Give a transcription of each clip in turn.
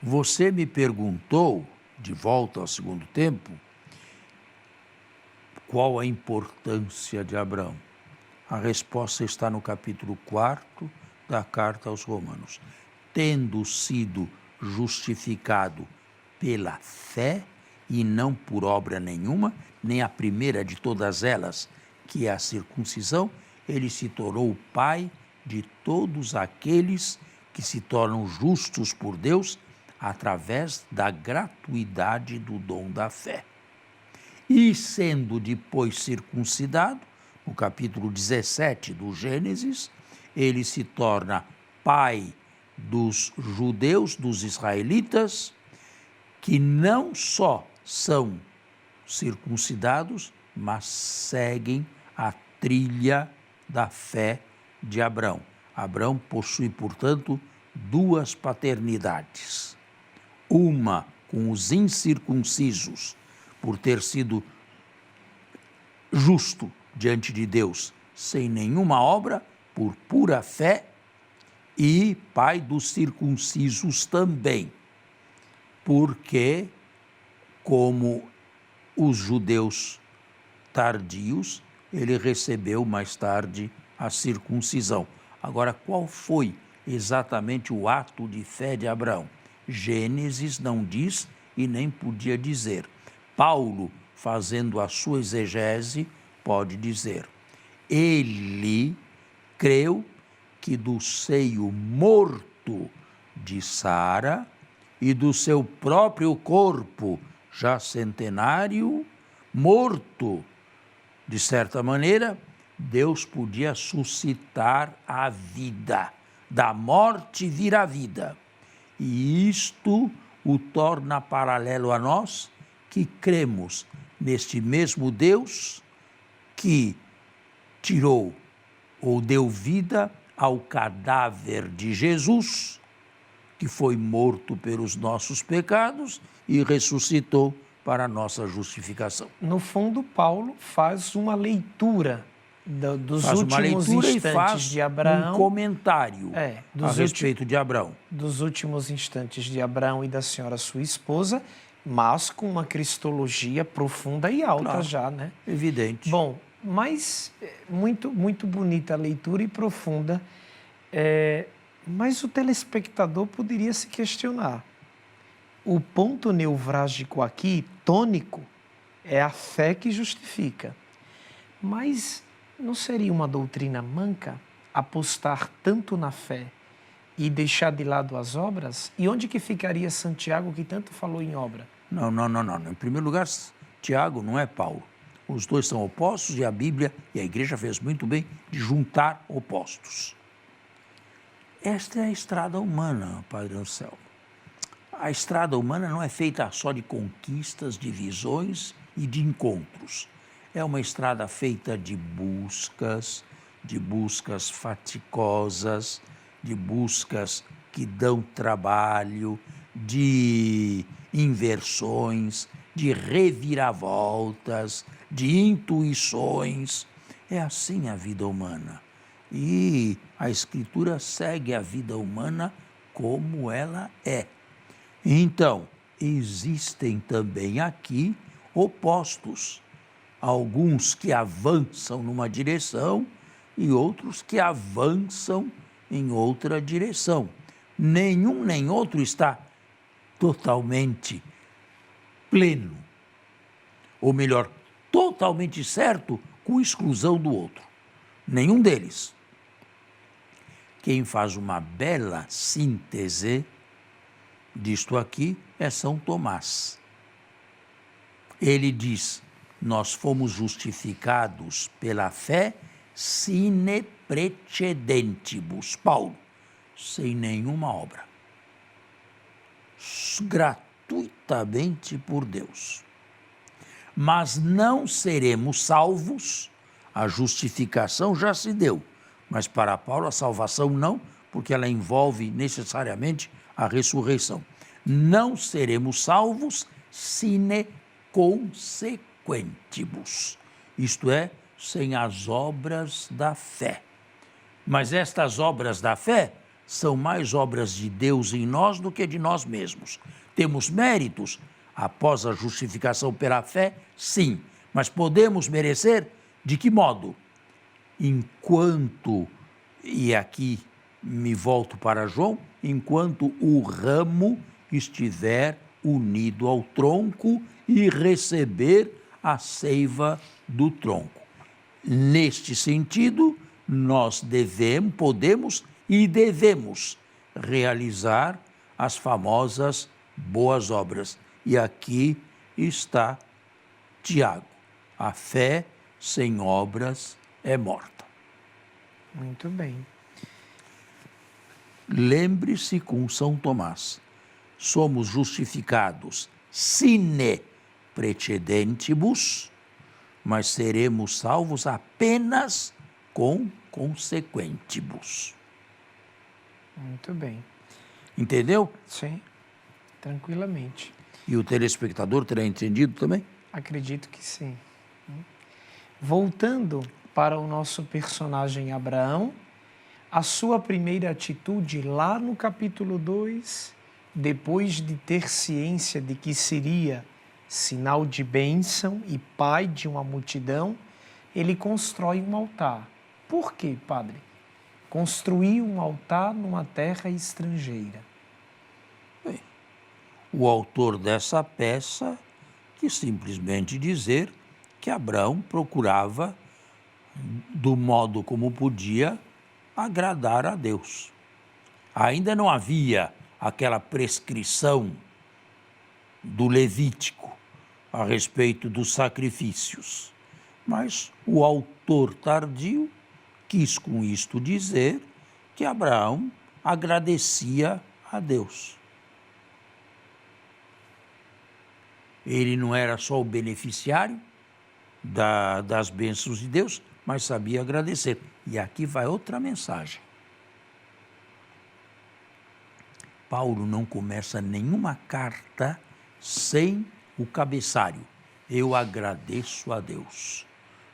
Você me perguntou, de volta ao segundo tempo, qual a importância de Abraão. A resposta está no capítulo 4 da carta aos Romanos. Tendo sido justificado pela fé e não por obra nenhuma, nem a primeira de todas elas, que é a circuncisão, ele se tornou o pai de todos aqueles que se tornam justos por Deus através da gratuidade do dom da fé. E sendo depois circuncidado, no capítulo 17 do Gênesis, ele se torna pai dos judeus, dos israelitas, que não só são circuncidados, mas seguem a trilha da fé de Abraão. Abraão possui, portanto, duas paternidades. Uma com os incircuncisos, por ter sido justo diante de Deus, sem nenhuma obra, por pura fé, e pai dos circuncisos também, porque, como os judeus tardios, ele recebeu mais tarde a circuncisão. Agora, qual foi exatamente o ato de fé de Abraão? Gênesis não diz e nem podia dizer. Paulo, fazendo a sua exegese, pode dizer: ele creu que do seio morto de Sara e do seu próprio corpo, já centenário, morto, de certa maneira, Deus podia suscitar a vida, da morte vir a vida. E isto o torna paralelo a nós, que cremos neste mesmo Deus que tirou ou deu vida ao cadáver de Jesus, que foi morto pelos nossos pecados e ressuscitou para a nossa justificação. No fundo, Paulo faz uma leitura dos últimos instantes de Abraão. Um comentário a respeito de Abraão. Dos últimos instantes de Abraão e da senhora sua esposa, mas com uma cristologia profunda e alta, claro, já, né? Evidente. Bom, mas muito bonita a leitura e profunda, mas o telespectador poderia se questionar. O ponto nevrálgico aqui, tônico, é a fé que justifica. Mas não seria uma doutrina manca apostar tanto na fé e deixar de lado as obras? E onde que ficaria Santiago, que tanto falou em obra? Não. Em primeiro lugar, Tiago não é Paulo. Os dois são opostos e a Bíblia e a Igreja fez muito bem de juntar opostos. Esta é a estrada humana, Padre Anselmo. A estrada humana não é feita só de conquistas, de visões e de encontros. É uma estrada feita de buscas fatigosas, de buscas que dão trabalho, de inversões, de reviravoltas, de intuições. É assim a vida humana. E a Escritura segue a vida humana como ela é. Então, existem também aqui opostos. Alguns que avançam numa direção e outros que avançam em outra direção. Nenhum nem outro está totalmente pleno. Ou melhor, totalmente certo, com exclusão do outro. Nenhum deles. Quem faz uma bela síntese disto aqui é São Tomás. Ele diz: nós fomos justificados pela fé sine precedentibus. Paulo, sem nenhuma obra. Gratuitamente por Deus. Mas não seremos salvos, a justificação já se deu. Mas para Paulo a salvação não, porque ela envolve necessariamente a ressurreição. Não seremos salvos sine consequentibus, isto é, sem as obras da fé. Mas estas obras da fé são mais obras de Deus em nós do que de nós mesmos. Temos méritos após a justificação pela fé? Sim. Mas podemos merecer? De que modo? Enquanto, e aqui me volto para João, enquanto o ramo estiver unido ao tronco e receber a seiva do tronco. Neste sentido, nós podemos e devemos realizar as famosas boas obras. E aqui está Tiago. A fé sem obras é morta. Muito bem. Lembre-se com São Tomás, somos justificados sine praecedentibus, mas seremos salvos apenas com consequentibus. Muito bem. Entendeu? Sim, tranquilamente. E o telespectador terá entendido também? Acredito que sim. Voltando para o nosso personagem Abraão, a sua primeira atitude lá no capítulo 2, depois de ter ciência de que seria sinal de bênção e pai de uma multidão, ele constrói um altar. Por quê, padre? Construir um altar numa terra estrangeira. Bem, o autor dessa peça quis simplesmente dizer que Abraão procurava, do modo como podia, agradar a Deus. Ainda não havia aquela prescrição do Levítico a respeito dos sacrifícios, mas o autor tardio quis com isto dizer que Abraão agradecia a Deus. Ele não era só o beneficiário das bênçãos de Deus, mas sabia agradecer. E aqui vai outra mensagem. Paulo não começa nenhuma carta sem o cabeçalho. Eu agradeço a Deus.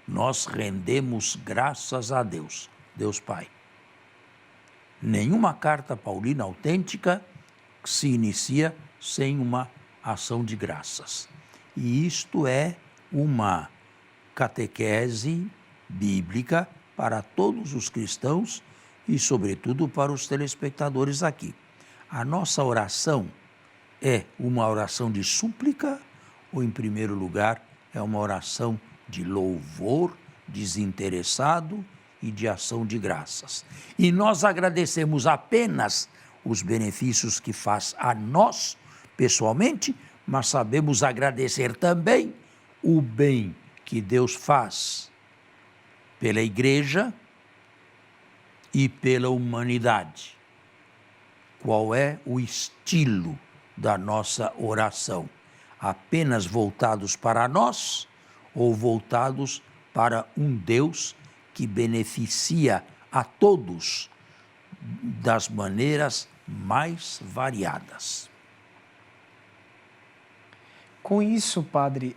Nós rendemos graças a Deus, Deus Pai. Nenhuma carta paulina autêntica se inicia sem uma ação de graças. E isto é uma catequese bíblica para todos os cristãos e, sobretudo, para os telespectadores aqui. A nossa oração é uma oração de súplica ou, em primeiro lugar, é uma oração de louvor desinteressado e de ação de graças. E nós agradecemos apenas os benefícios que faz a nós, pessoalmente, mas sabemos agradecer também o bem que Deus faz pela Igreja e pela humanidade. Qual é o estilo da nossa oração? Apenas voltados para nós ou voltados para um Deus que beneficia a todos das maneiras mais variadas? Com isso, padre,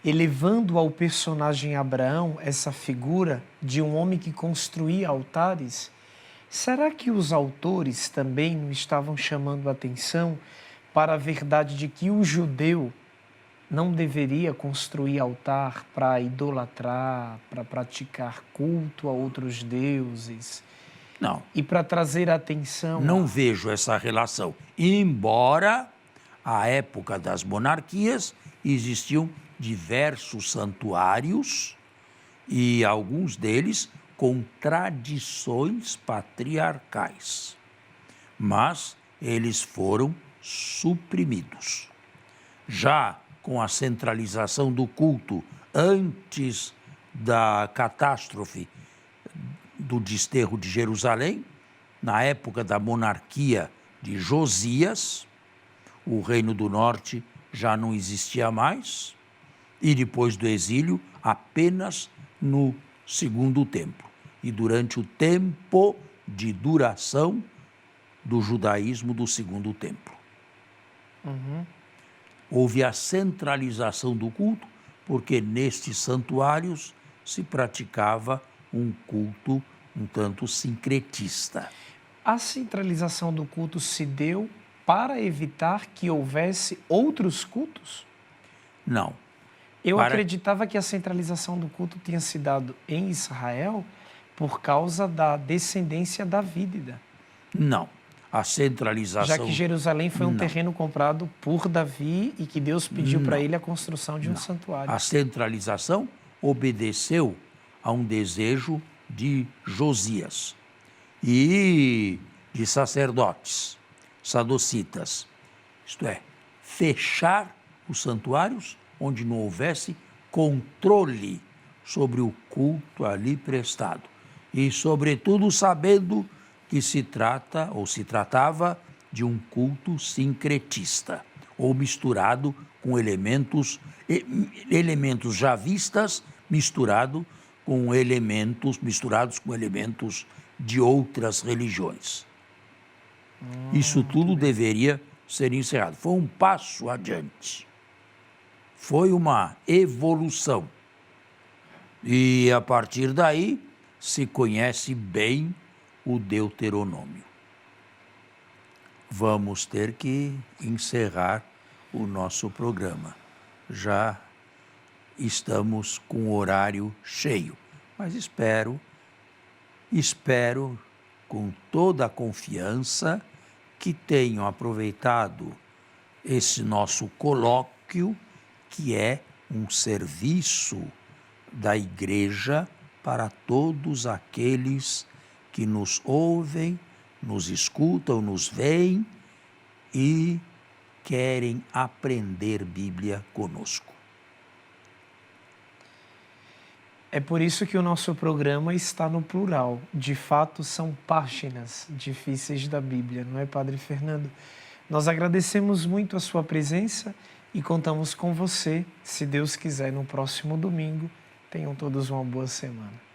elevando ao personagem Abraão essa figura de um homem que construía altares, será que os autores também não estavam chamando a atenção para a verdade de que o judeu não deveria construir altar para idolatrar, para praticar culto a outros deuses? Não. E para trazer atenção... Não vejo essa relação. Embora, à época das monarquias, existiam diversos santuários e alguns deles com tradições patriarcais. Mas eles foram suprimidos. Já com a centralização do culto antes da catástrofe do desterro de Jerusalém, na época da monarquia de Josias, o Reino do Norte já não existia mais, e depois do exílio, apenas no Segundo Templo. E durante o tempo de duração do judaísmo do Segundo Templo. Houve a centralização do culto, porque nestes santuários se praticava um culto um tanto sincretista. A centralização do culto se deu para evitar que houvesse outros cultos? Não. Eu acreditava que a centralização do culto tinha se dado em Israel por causa da descendência davívida. Não. A centralização... Já que Jerusalém foi um terreno comprado por Davi e que Deus pediu para ele a construção de um santuário. A centralização obedeceu a um desejo de Josias e de sacerdotes, sadocitas. Isto é, fechar os santuários onde não houvesse controle sobre o culto ali prestado. E, sobretudo, sabendo que se trata ou se tratava de um culto sincretista, ou misturado com elementos javistas, misturados com elementos de outras religiões. Isso tudo deveria ser encerrado. Foi um passo adiante. Foi uma evolução. E, a partir daí, se conhece bem o Deuteronômio. Vamos ter que encerrar o nosso programa. Já estamos com o horário cheio, mas espero com toda a confiança que tenham aproveitado esse nosso colóquio, que é um serviço da Igreja para todos aqueles que nos ouvem, nos escutam, nos veem e querem aprender Bíblia conosco. É por isso que o nosso programa está no plural. De fato, são páginas difíceis da Bíblia, não é, Padre Fernando? Nós agradecemos muito a sua presença e contamos com você, se Deus quiser, no próximo domingo. Tenham todos uma boa semana.